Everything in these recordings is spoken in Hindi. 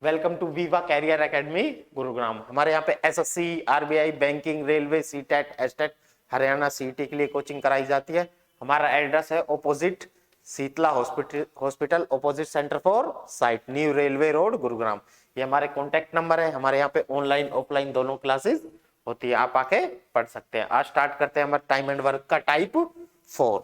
Welcome to Viva Career Academy Gurugram. हमारे यहाँ पे SSC, RBI, banking, railway, CTET, STET, Haryana CET के लिए कोचिंग कराई जाती है। हमारा एड्रेस है opposite Sheetla hospital, opposite Centre for Sight, New Railway Road, Gurugram. ये हमारे कॉन्टेक्ट नंबर है। हमारे यहाँ पे ऑनलाइन ऑफलाइन दोनों क्लासेस होती है, आप आके पढ़ सकते हैं। आज स्टार्ट करते हैं हमारे टाइम एंड वर्क का टाइप 4।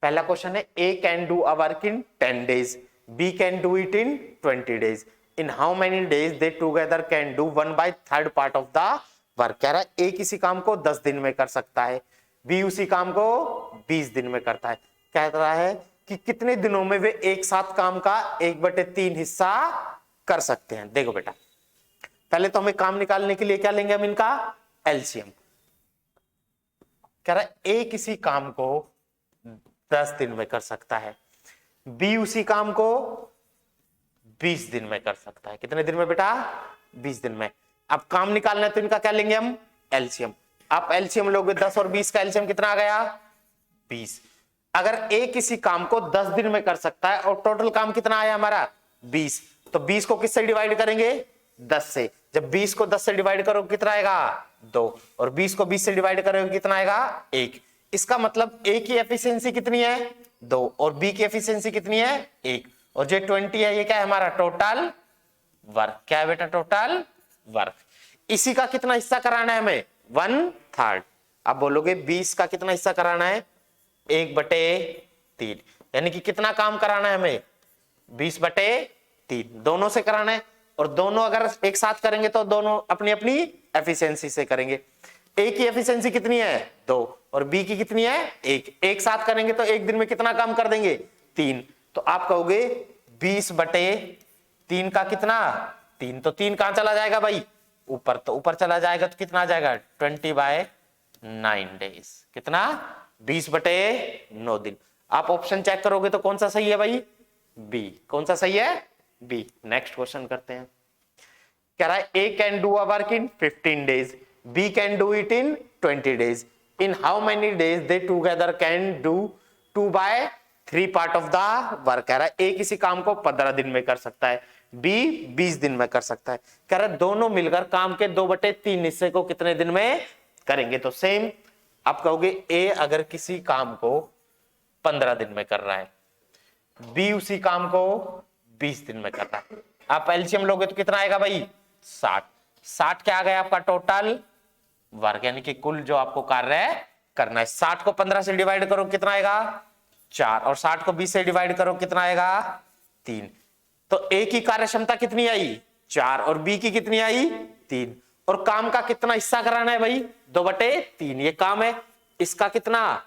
पहला क्वेश्चन है, A can do a work in 10 days, B can do it in 20 days, in how many days they together can do 1/3 part of the work. कह रहा है ए किसी काम को 10 दिन में कर सकता है, बी उसी काम को 20 दिन में करता है। कह रहा है कि कितने दिनों में वे एक साथ काम का 1/3 हिस्सा कर सकते हैं। देखो बेटा, पहले तो हमें काम निकालने के लिए क्या लेंगे हम, इनका एलसीएम। कह रहा है ए किसी काम को 10 दिन में कर सकता है, बी उसी काम को 20 दिन में कर सकता है। कितने दिन में बेटा? 20 दिन में। अब काम निकालना है तो इनका क्या लेंगे हम, एलसीएम। आप एलसीएम लोगे 10 और 20 का एलसीएम कितना आ गया? 20। अगर ए किसी काम को 10 दिन में कर सकता है और टोटल काम कितना आया हमारा 20, तो 20 को किससे डिवाइड करेंगे? 10 से। जब 20 को 10 से डिवाइड करोगे कितना आएगा? 2। और 20 को 20 से डिवाइड करोगे कितना आएगा? 1। इसका मतलब ए की एफिशिएंसी कितनी है? 2 और बी की एफिशिएंसी कितनी है? 1। और जो 20 है ये क्या है हमारा टोटल वर्क। क्या है बेटा? Total work. इसी का कितना हिस्सा कराना है हमें? 1/3। अब बोलोगे 20 का कितना हिस्सा कराना है? 1/3। यानी कि कितना काम कराना है हमें? 20/3 दोनों से कराना है। और दोनों अगर एक साथ करेंगे तो दोनों अपनी अपनी एफिशिएंसी से करेंगे। ए की एफिशिएंसी कितनी है? 2 और बी की कितनी है? 1। एक साथ करेंगे तो एक दिन में कितना काम कर देंगे? 3। तो आप कहोगे 20/3 का कितना? 3। तो 3 कहां चला जाएगा भाई? ऊपर। तो ऊपर चला जाएगा तो कितना आ जाएगा? 20/9 डेज। कितना? 20/9 दिन। आप ऑप्शन चेक करोगे तो कौन सा सही है भाई? बी। कौन सा सही है? बी। नेक्स्ट क्वेश्चन करते हैं। कह रहा है A can do a work in 15 days, B can do it in 20 days, in how many days they together can do 2/3 part of the work. कह रहा है ए किसी काम को 15 दिन में कर सकता है, बी 20 दिन में कर सकता है। कह रहा है दोनों मिलकर काम के 2/3 हिस्से को कितने दिन में करेंगे? तो सेम आप कहोगे ए अगर किसी काम को 15 दिन में कर रहा है, बी उसी काम को 20 दिन में कर रहा है। आप एलसीएम लोगे तो कितना आएगा भाई? 60। 60 क्या आ गया आपका टोटल वर्क, यानी कि कुल जो आपको कार्य है करना है। 60 को 15 से डिवाइड करो कितना आएगा? 4। और 60 को 20 से डिवाइड करो कितना आएगा? 3। तो ए की कार्य क्षमता कितनी आई? 4। और बी की कितनी आई? 3। और काम का कितना हिस्सा कराना है भाई? 2/3। ये काम है, इसका कितना?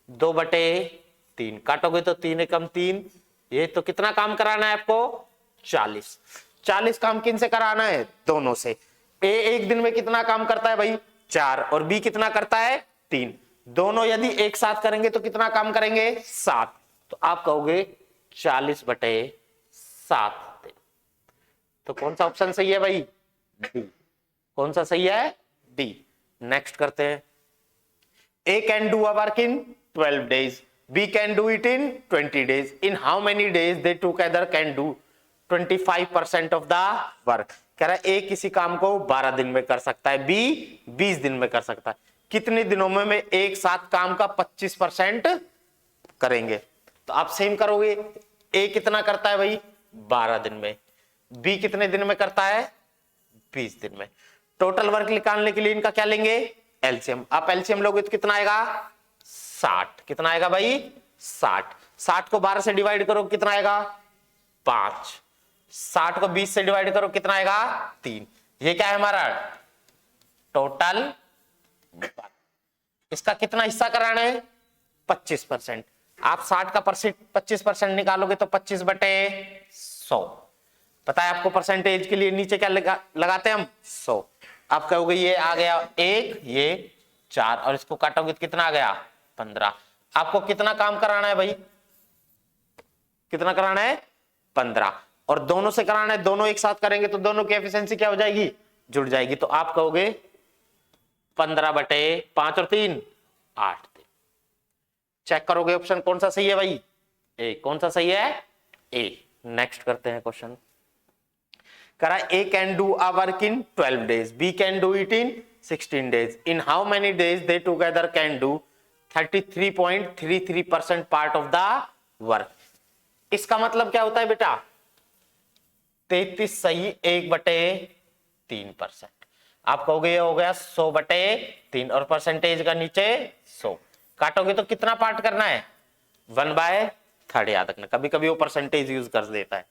2/3। काटोगे तो 3 एकम 3। ये तो कितना काम कराना है आपको? 40। 40 काम किन से कराना है? दोनों से। ए एक दिन में कितना काम करता है भाई? 4। और बी कितना करता है? 3। दोनों यदि एक साथ करेंगे तो कितना काम करेंगे? 7। तो आप कहोगे 40/7। तो कौन सा ऑप्शन सही है भाई? डी। कौन सा सही है? डी। नेक्स्ट करते हैं। A can do a work in 12 days, B can do it in 20 days, in how many days they together can do 25% of the work। कह रहा है A किसी काम को 12 दिन में कर सकता है, B 20 दिन में कर सकता है। कितने दिनों में एक साथ काम का 25% करेंगे? तो आप सेम करोगे। A कितना करता है भाई? 12 दिन में। B कितने दिन में करता है? 20 दिन में। टोटल वर्क निकालने के लिए इनका क्या लेंगे? एलसीएम। आप एलसीएम लोगे तो कितना आएगा? 60। कितना आएगा भाई? 60। 60 को 12 से डिवाइड करो कितना आएगा? 5। 60 को 20 से डिवाइड करो कितना आएगा? 3। ये क्या है हमारा टोटल वर्क। इसका कितना हिस्सा कराना है? 25%। आप 60 का 25% निकालोगे तो 25/100। पता है आपको परसेंटेज के लिए नीचे क्या लगाते हैं हम? 100। आप कहोगे ये आ गया 1, ये 4 और इसको काटोगे तो कितना आ गया? 15। आपको कितना काम कराना है भाई? कितना कराना है? 15। और दोनों से कराना है, दोनों एक साथ करेंगे तो दोनों की एफिशिएंसी क्या हो जाएगी? जुड़ जाएगी। तो आप कहोगे 15/5 और 3 8 दिन। चेक करोगे ऑप्शन कौन सा सही है भाई? ए। कौन सा सही है? ए। नेक्स्ट करते हैं क्वेश्चन। कह रहा A can do a work in 12 days, B can do it in 16 days. In how many days they together can do 33.33% part of the work. इसका मतलब क्या होता है बेटा? 33 सही 1/3%. आप कहोगे ये हो गया 100/3 और परसेंटेज का नीचे 100. काटोगे तो कितना पार्ट करना है? 1/3 याद रखना. कभी कभी वो परसेंटेज यूज कर देता है.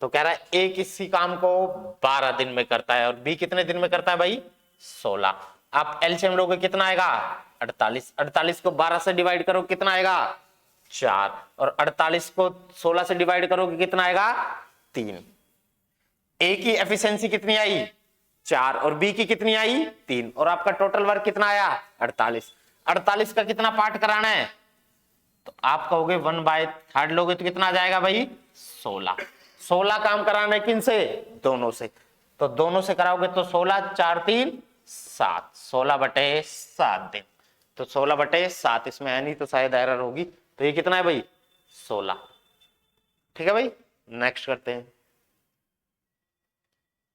तो कह रहा है ए किसी काम को 12 दिन में करता है और बी कितने दिन में करता है भाई? 16. आप एलसीएम लोगे कितना आएगा? 48. 48 को 12 से डिवाइड करो कितना आएगा? 4. और 48 को 16 से डिवाइड करोगे कितना आएगा? 3. ए की एफिशिएंसी कितनी आई? 4 और बी की कितनी आई? 3. और आपका टोटल वर्क कितना आया? 48. 48 का कितना पार्ट कराना है? तो आप कहोगे 1/3 लोगे तो कितना आ जाएगा भाई? 16. 16 काम कराना है किन से? दोनों से. तो दोनों से कराओगे तो 16 4 3 7. 16/7 दिन. तो 16/7 इसमें है नहीं तो शायद एरर होगी. तो ये कितना है भाई? 16. ठीक है भाई. नेक्स्ट करते हैं.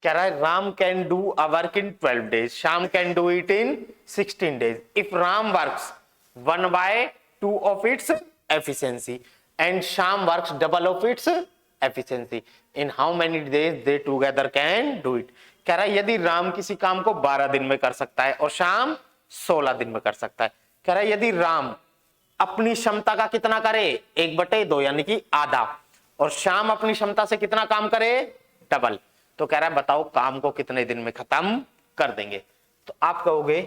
कह रहा है Ram can do a work in 12 days, Shyam can do it in 16 days. If Ram works 1/2 of its efficiency and Shyam works double of its efficiency, in how many days they together can do it. कह रहा है यदि राम किसी काम को 12 दिन में कर सकता है और श्याम 16 दिन में कर सकता है. कह रहा है यदि राम अपनी क्षमता का कितना करे? 1/2 यानी कि आधा. और श्याम अपनी क्षमता से कितना काम करे? डबल. तो कह रहा है बताओ काम को कितने दिन में खत्म कर देंगे? तो आप कहोगे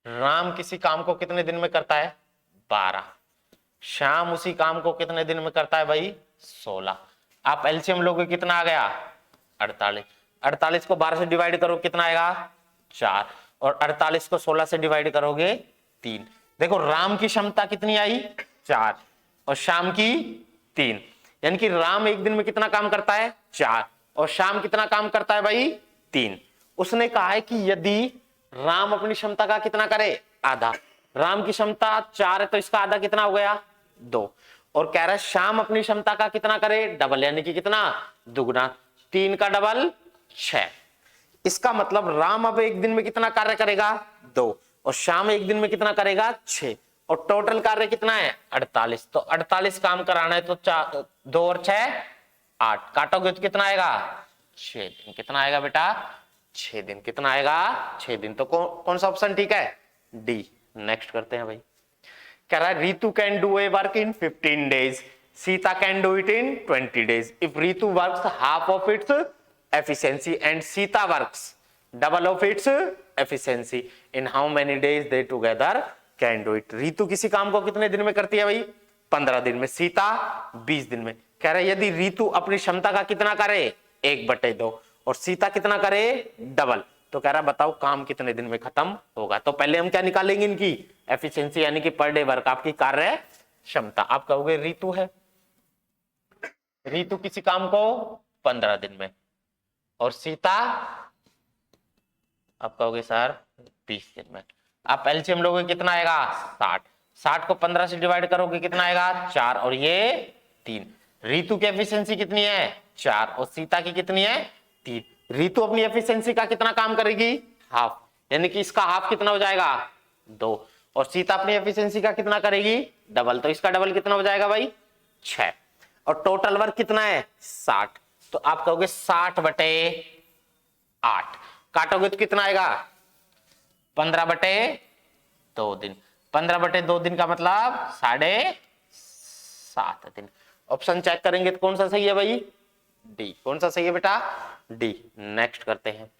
राम किसी काम को कितने दिन में करता है? 12. श्याम उसी काम को कितने दिन में करता है भाई? 16. आप एलसीएम लोगे कितना आ गया? 48. 48 को 12 से डिवाइड करो कितना आएगा? 4. और 48 को 16 से डिवाइड करोगे 3. देखो राम की क्षमता कितनी आई? 4 और श्याम की 3. यानी कि राम एक दिन में कितना काम करता है? 4 और श्याम कितना काम करता है भाई? 3. उसने कहा है कि यदि राम अपनी क्षमता का कितना करे? आधा. राम की क्षमता 4 है तो इसका आधा कितना हो गया? 2. और कह रहा है श्याम अपनी क्षमता का कितना करे? डबल यानी कि कितना? दुगना. 3 का डबल 6. इसका मतलब राम अब एक दिन में कितना कार्य करेगा? 2 और श्याम एक दिन में कितना करेगा? 6. और टोटल कार्य कितना है? 48. तो 48 काम कराना है तो 2 और 6 8. काटोगे तो कितना आएगा? 6 दिन. कितना आएगा बेटा? 6 दिन. कितना आएगा? 6 दिन. तो कौन सा ऑप्शन ठीक है? डी. नेक्स्ट करते हैं भाई. कह रहा है Ritu can do a work in 15 days, Sita can do it in 20 days. If Ritu works half of its efficiency and Sita works double of its efficiency, in how many days they together can do it. Ritu किसी काम को कितने दिन में करती है भाई? 15 दिन में. सीता 20 दिन में. कह रहा है यदि रितु अपनी क्षमता का कितना करे? 1/2 और सीता कितना करे? डबल. तो कह रहा बताओ काम कितने दिन में खत्म होगा? तो पहले हम क्या निकालेंगे? इनकी एफिशिएंसी यानी कि पर डे वर्क, आपकी कार्य क्षमता. आप कहोगे रितु है, रितु किसी काम को 15 दिन में और सीता आप कहोगे सर 20 दिन में. आप एलसीएम लोगे कितना आएगा? 60. 60 को 15 से डिवाइड करोगे कितना आएगा? 4 और ये 3. रितु की एफिशिएंसी कितनी है? 4 और सीता की कितनी है? 3. रितु अपनी एफिशिएंसी का कितना काम करेगी? हाफ. यानी कि इसका हाफ कितना हो जाएगा? 2. और सीता अपनी एफिशिएंसी का कितना करेगी? डबल. तो इसका डबल कितना हो जाएगा भाई? 6. और टोटल वर्क कितना है? 60. तो आप कहोगे 60/8. काटोगे तो कितना आएगा? 15/2 दिन. 15/2 दिन का मतलब 7.5 दिन. ऑप्शन चेक करेंगे तो कौन सा सही है भाई? डी. कौन सा सही है बेटा? डी. नेक्स्ट करते हैं.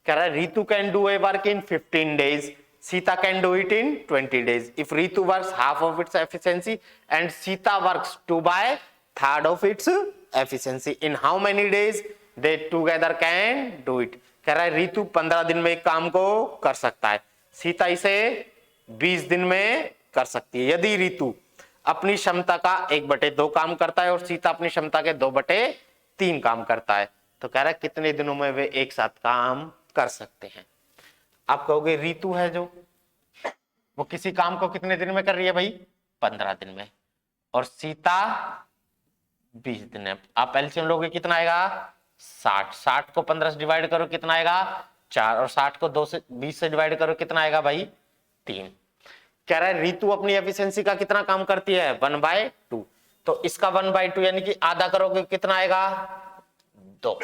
कह रहा है Ritu can do a work in 15 days, Sita can do it in 20 days. If Ritu works half of its efficiency and Sita works 2/3 of its efficiency, in how many days they together can do it. कह रहा है रितु 15 दिन में एक काम को कर सकता है, सीता इसे 20 दिन में कर सकती है. यदि रितु अपनी क्षमता का 1/2 काम करता है और सीता अपनी क्षमता के 2/3 काम करता है, तो कह रहा है कितने दिनों में वे एक साथ काम कर सकते हैं? आप कहोगे रितु है जो वो किसी काम को कितने दिन में कर रही है भाई? 15 दिन में. और सीता 20 दिन में. आप एलसीएम लोगे कितना आएगा? 60, 60 को 15 से डिवाइड करो कितना आएगा 4, और 60 को 20 से डिवाइड करो कितना आएगा भाई 3। कह रहा है रितु अपनी एफिशिएंसी का कितना काम करती है 1/2, तो इसका 1/2 यानी कि आधा करोगे कितना आएगा 2,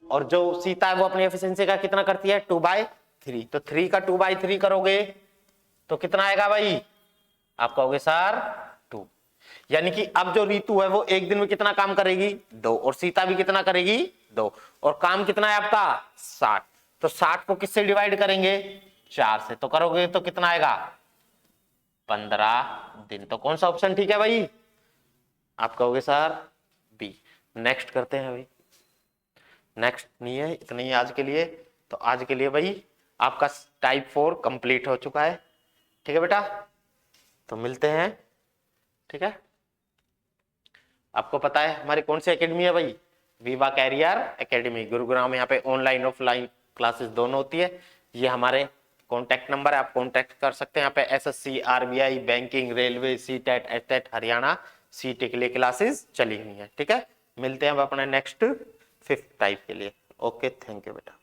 और जो सीता है वो अपनी एफिशिएंसी का कितना करती है 2/3, तो 3 का 2/3 करोगे तो कितना आएगा भाई, आप कहोगे सर 2। यानी कि अब जो रीतु है वो एक दिन में कितना काम करेगी 2, और सीता भी कितना करेगी 2, और काम कितना है आपका 60, तो 60 को किससे डिवाइड करेंगे 4 से, तो करोगे तो कितना आएगा 15 दिन। तो कौन सा ऑप्शन ठीक है भाई, आप कहोगे सर बी। नेक्स्ट करते हैं भाई, नेक्स्ट नहीं है, इतना ही आज के लिए। तो आज के लिए भाई आपका टाइप 4 कंप्लीट हो चुका है, ठीक है बेटा, तो मिलते हैं, ठीक है। आपको पता है हमारी कौन सी एकेडमी है भाई, विवा कैरियर एकेडमी गुरुग्राम में। यहाँ पे ऑनलाइन ऑफलाइन क्लासेस दोनों होती है। ये हमारे कॉन्टैक्ट नंबर है, आप कॉन्टैक्ट कर सकते हैं। यहाँ पे SSC, RBI, banking, railway, CTET, HTET, Haryana सीटी के लिए क्लासेस चली हुई है, ठीक है। मिलते हैं अब अपने नेक्स्ट 5th टाइप के लिए। ओके, थैंक यू बेटा।